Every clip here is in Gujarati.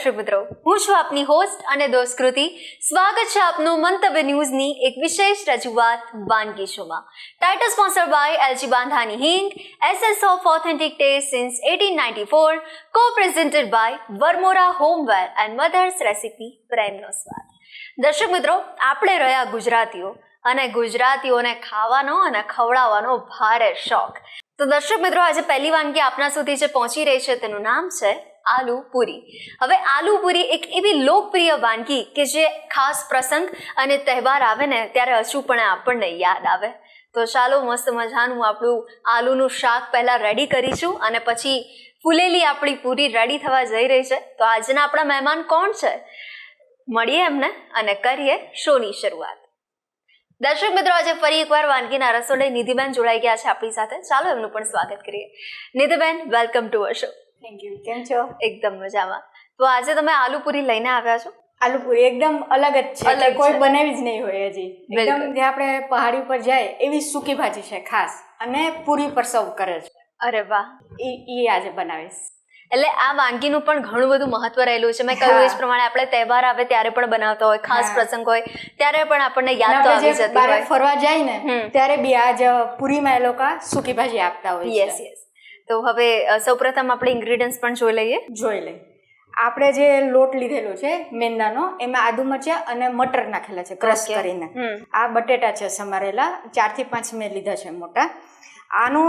દર્શક મિત્રો, હું છું આપની હોસ્ટ અને દોસ્ત કૃતિ. સ્વાગત છે આપનું મંતવ્ય ન્યૂઝની એક વિશેષ રજૂઆત વાનગી શોમાં. Title sponsored by LG Bandhani Hing, aces of authentic taste since 1894, co-presented by Varmora homeware and mother's recipe પ્રેમનો સ્વાદ. દર્શક મિત્રો, આપણે રહ્યા ગુજરાતીઓ અને ગુજરાતીઓને ખાવાનો અને ખવડાવવાનો ભારે શોખ. તો દર્શક મિત્રો, આજે પહેલી વાનગી આપના સુધી જે પહોંચી રહી છે તેનું નામ છે આલુ પૂરી. હવે આલુ પૂરી એક એવી લોકપ્રિય વાનગી કે જે ખાસ પ્રસંગ અને તહેવાર આવે ને ત્યારે અચૂકપણે આપણને યાદ આવે. તો ચાલો મસ્ત મજાનું આપણું આલુનું શાક પહેલા રેડી કરીશું અને પછી ફૂલેલી આપણી પૂરી રેડી થવા જઈ રહી છે. તો આજના આપણા મહેમાન કોણ છે, મળીએ એમને અને કરીએ શોની શરૂઆત. દર્શક મિત્રો, આજે ફરી એકવાર વાનગીના રસોડે નિધિબેન જોડાઈ ગયા છે આપણી સાથે. ચાલો એમનું પણ સ્વાગત કરીએ. નિધિબેન, welcome to our show. Thank you. કેમ છો? એકદમ મજામાં. તો આજે તમે આલુ પૂરી લઈને આવ્યા છો. આલુ પૂરી એકદમ અલગ જ છે, અલગ કોઈ છે. બનાવી જ નહીં હોય હજી. એકદમ જે આપણે પહાડી ઉપર જાય એવી સૂકી ભાજી છે ખાસ, અને પૂરી પર સર્વ કરે છે. અરે વાહ. ઈ આજે બનાવીશ. એટલે આ વાનગીનું પણ ઘણું બધું મહત્વ રહેલું છે. મેં કહ્યું એ જ પ્રમાણે આપણે તહેવાર આવે ત્યારે પણ બનાવતા હોય, ખાસ પ્રસંગ હોય ત્યારે પણ આપણને યાદ તો આવી જતી બહાર હોય. ફરવા જાય ને ત્યારે બી આજ પૂરીમાં એ લોકો સૂકી ભાજી આપતા હોય છે. Yes yes. તો હવે સૌપ્રથમ આપણે ઇન્ગ્રેડિયન્ટ્સ પણ જોઈ લઈએ. જોઈ લઈ. આપણે જે લોટ લીધેલો છે મેંદાનો, એમાં આદુ મરચાં અને મટર નાખેલા છે ક્રશ કરીને. આ બટેટા છે સમારેલા, 4 થી 5 મેં લીધા છે મોટા. આનો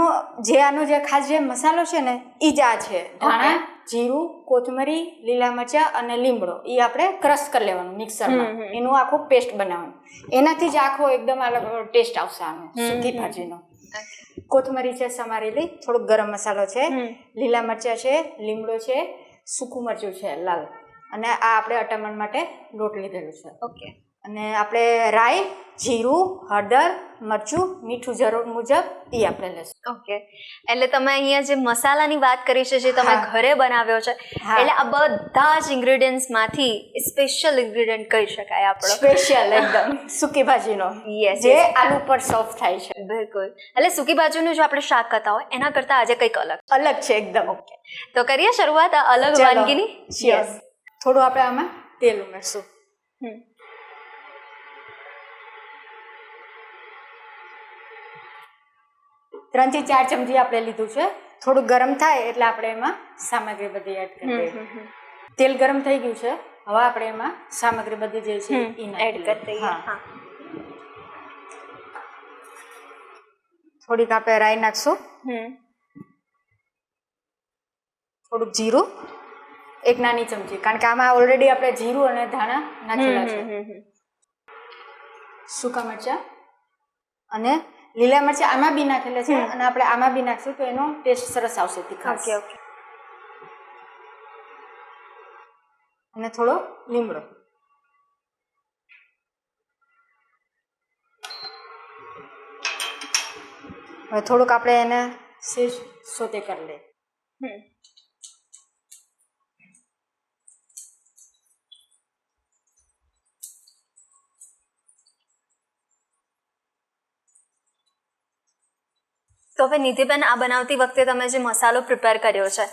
જે ખાસ જે મસાલો છે ને એ જ આ છે. ધાણા, જીરું, કોથમરી, લીલા મરચાં અને લીમડો એ આપણે ક્રશ કરી લેવાનું મિક્સરમાં. એનું આખું પેસ્ટ બનાવવાનું. એનાથી જ આખો એકદમ અલગ ટેસ્ટ આવશે આનો સૂકી ભાજીનો. કોથમરી છે સમારેલી, થોડુંક ગરમ મસાલો છે, લીલા મરચાં છે, લીમડો છે, સૂકું મરચું છે લાલ, અને આ આપણે અટામણ માટે લોટ લીધેલું છે. ઓકે. અને આપણે રાઈ, જીરું, હળદર, મરચું, મીઠું જરૂર મુજબ એ આપણે લઈશું. ઓકે. એટલે તમે અહીંયા જે મસાલાની વાત કરી છે, જે તમે ઘરે બનાવ્યો છે, એટલે આ બધા જ ઇન્ગ્રેડિયન્ટ્સ માંથી સ્પેશિયલ ઇન્ગ્રેડિયન્ટ કહી શકાય આપણો. સ્પેશિયલ એકદમ સૂકી ભાજીનો. યસ. જે આલુ પર સર્વ થાય છે. બિલકુલ. એટલે સૂકી ભાજીનું જો આપણે શાક કરતા હોય એના કરતા આજે કંઈક અલગ છે એકદમ. ઓકે. તો કરીએ શરૂઆત આ અલગ વાનગીની. યસ. થોડું આપણે આમાં તેલ ઉમેરશું. 3 થી 4 ચમચી આપણે લીધું છે. થોડું ગરમ થાય એટલે આપણે એમાં સામગ્રી બધી એડ કરી દઈએ. તેલ ગરમ થઈ ગયું છે, હવે આપણે એમાં સામગ્રી બધી જે છે એ એડ કરી દઈએ. થોડીક આપણે રાઈ નાખશું, થોડુંક જીરું, 1 નાની ચમચી, કારણ કે આમાં ઓલરેડી આપણે જીરું અને ધાણા નાખેલા છે. સૂકા મરચાં અને લીલા મરચાં આમાં બી નાખેલા છે, અને આપણે આમાં બી નાખશું તો એનો ટેસ્ટ સરસ આવશે તીખાશ. ઓકે. અને થોડો લીમડો. હવે થોડુંક આપણે એને સેજ સોતે કરી લઈએ. તો હવે નિધિબેન, આ બનાવતી વખતે તમે જે મસાલો પ્રિપેર કર્યો છે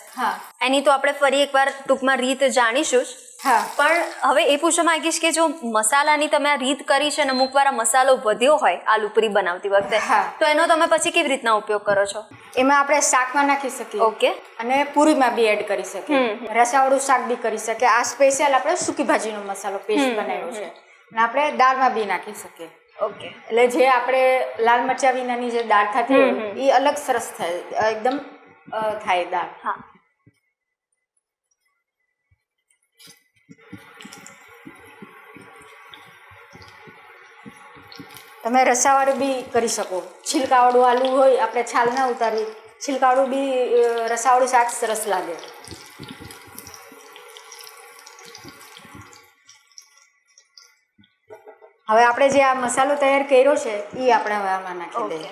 એની તો આપણે ફરી એકવાર ટૂંકમાં રીત જાણીશું જ. પણ હવે એ પૂછવા માંગીશ કે જો મસાલાની તમે આ રીત કરી છે અને અમુક વાર મસાલો વધ્યો હોય આલુ પૂરી બનાવતી વખતે, તો એનો તમે પછી કેવી રીતના ઉપયોગ કરો છો? એમાં આપણે શાકમાં નાખી શકીએ. ઓકે. અને પૂરીમાં બી એડ કરી શકીએ, રસાવાળું શાક બી કરી શકીએ. આ સ્પેશિયલ આપણે સૂકી ભાજીનો મસાલો પેસ્ટ બનાવ્યો છે, અને આપણે દાળમાં બી નાખી શકીએ. ઓકે. એટલે જે આપણે લાલ મરચાં વિનાની જે દાળ થતી હોય એ અલગ સરસ થાય, એકદમ થાય દાળ. હા. તમે રસાવાળું બી કરી શકો. છિલકાવાળું આલુ હોય, આપણે છાલ ના ઉતારવી, છિલકાવાળું બી રસાવાળું શાક સરસ લાગે. હવે આપણે જે આ મસાલો તૈયાર કર્યો છે એ આપણે હવે આમાં નાખી દઈએ.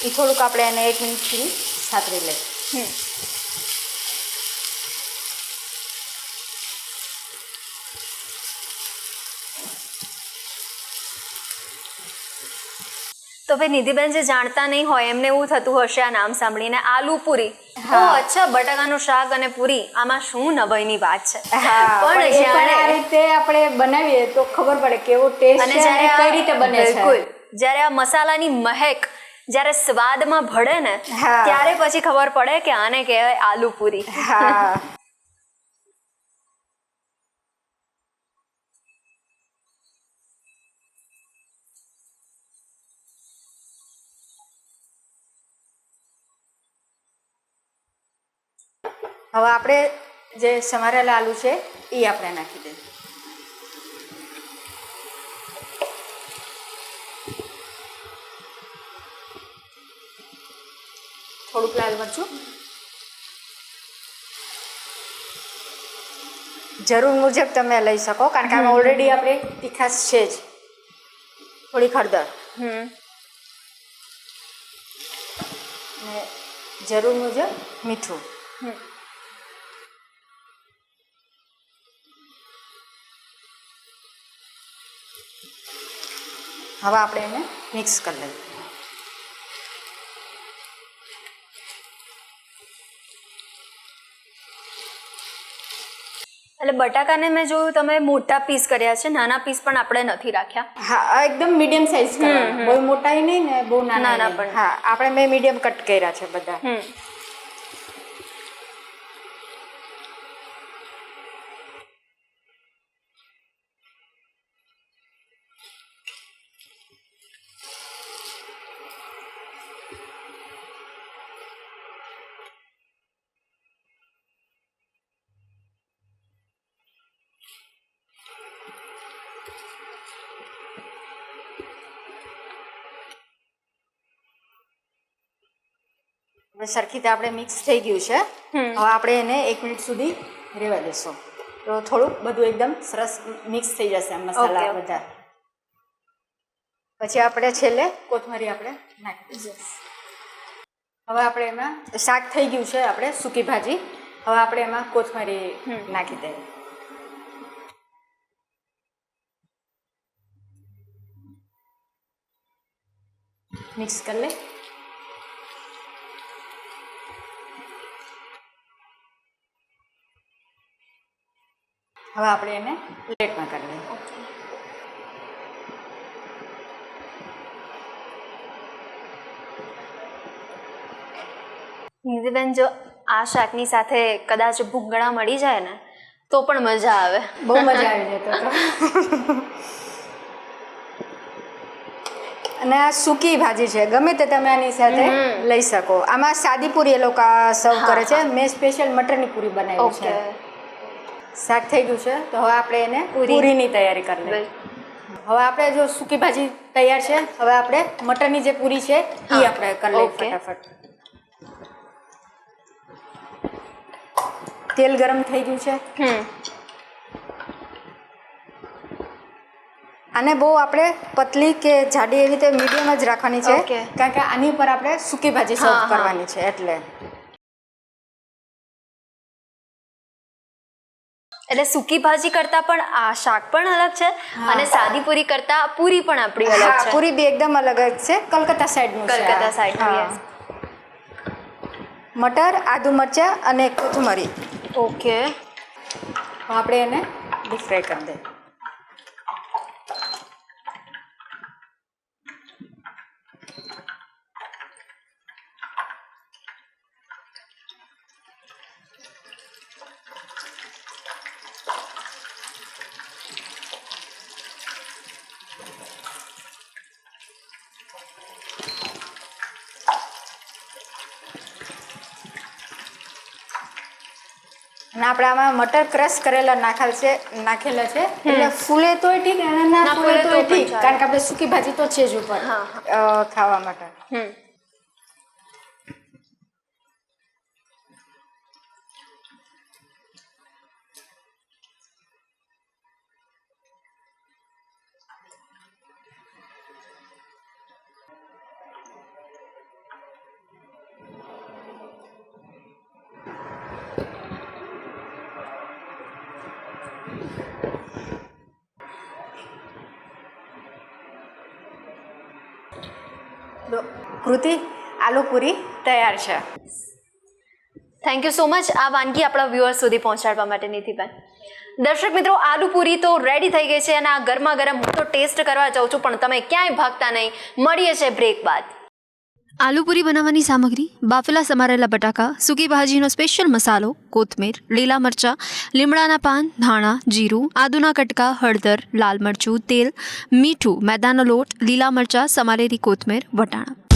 એ થોડુંક આપણે એને 1 મિનિટ સુધી સાતરી લઈએ. તો ભાઈ નિધિબેન જે જાણતા નહીં હોય એમને એવું થતું હશે આ નામ સાંભળીને આલુ પૂરી. ઓ અચ્છા, બટાકાનું શાક અને પૂરી, આમાં શું નવાઈની વાત છે. પણ જ્યારે આ રીતે આપણે બનાવીએ તો ખબર પડે કેવો ટેસ્ટ અને છે અને કઈ રીતે બને છે. બિલકુલ, જ્યારે આ મસાલાની મહેક જ્યારે સ્વાદમાં ભળે ને ત્યારે પછી ખબર પડે કે આને કહેવાય આલુ પૂરી. હા. હવે આપણે જે સમારેલા આલુ છે એ આપણે નાખી દઈએ. થોડુંક લાલ મરચું, જરૂર મુજબ તમે લઈ શકો કારણ કે આમાં ઓલરેડી આપણે તીખાશ છે જ. થોડી હળદર ને જરૂર મુજબ મીઠું. હવે આપણે એને મિક્સ કરી લઈએ. એટલે બટાકાને મેં જોયું તમે મોટા પીસ કર્યા છે, નાના પીસ પણ આપણે નથી રાખ્યા. હા, એકદમ મીડિયમ સાઈઝ કરવાના, બહુ મોટા નહીં ને બહુ નાના પણ. હા, આપણે મેં મીડિયમ કટ કર્યા છે બધા. સરખી રીતે આપણે મિક્સ થઈ ગયું છે. હવે આપણે એને 1 મિનિટ સુધી રહેવા દેશું તો થોડુંક બધું એકદમ સરસ મિક્સ થઈ જશે મસાલા બધા. પછી આપણે છેલ્લે કોથમરી આપણે નાખી દઈશું. હવે આપણે એમાં શાક થઈ ગયું છે, આપણે સૂકી ભાજી. હવે આપણે એમાં કોથમરી નાખી દઈએ. મિક્સ કરી લે. હવે આપણે એને પ્લેટમાં કરી લઈએ. નિધિબેન, જો આ શાકની સાથે કદાચ ભૂંગળા મળી જાય ને તો પણ મજા આવે. બહુ મજા આવી જાય તો. અને આ સૂકી ભાજી છે, ગમે તે તમે આની સાથે લઈ શકો. આમાં સાદી પૂરી એ લોકો સર્વ કરે છે, મેં સ્પેશિયલ મટરની પૂરી બનાવી છે. શાક થઈ ગયું છે તો હવે આપણે એને પૂરીની તૈયારી કરી લઈએ. હવે આપણે જો સૂકી ભાજી તૈયાર છે, હવે આપણે મટરની જે પૂરી છે એ આપણે કરી લઈએ ફટાફટ. તેલ ગરમ થઈ ગયું છે. આને બહુ આપણે પતલી કે જાડી એવી રીતે મીડિયમ જ રાખવાની છે કારણ કે આની ઉપર આપણે સૂકી ભાજી સર્વ કરવાની છે. એટલે સૂકી ભાજી કરતા પણ આ શાક પણ અલગ છે અને સાદી પૂરી કરતા પૂરી પણ આપણી અલગ છે. પૂરી બી એકદમ અલગ જ છે, કલકત્તા સાઈડનું છે. કલકત્તા સાઈડનું. મટર, આદુ મરચાં અને કોથમરી. ઓકે, આપણે એને ડીપ ફ્રાય કરી દઈએ. અને આપણે આમાં મટર ક્રશ કરેલા નાખેલા છે એટલે ફૂલે તોય ઠીક અને ના ફૂલે તોય ઠીક કારણ કે આપણે સૂકી ભાજી તો છે જ ઉપર ખાવા માટે. કૃતિ આલુ પૂરી તૈયાર છે. થેન્ક યુ સો મચ આ વાનગી આપણા વ્યુઅર્સ સુધી પહોંચાડવા માટે નીતિબેન. દર્શક મિત્રો, આલુ પૂરી તો રેડી થઈ ગઈ છે અને આ ગરમા ગરમ હું તો ટેસ્ટ કરવા જાઉં છું, પણ તમે ક્યાંય ભાગતા નહીં. મળીએ છે બ્રેક બાદ. આલુ પૂરી બનાવવાની સામગ્રી: બાફેલા સમારેલા બટાકા, સૂકી ભાજીનો સ્પેશિયલ મસાલો, કોથમીર, લીલા મરચાં, લીમડાના પાન, ધાણા, જીરું, આદુના કટકા, હળદર, લાલ મરચું, તેલ, મીઠું, મેદાનો લોટ, લીલા મરચાં, સમારેલી કોથમીર, વટાણા.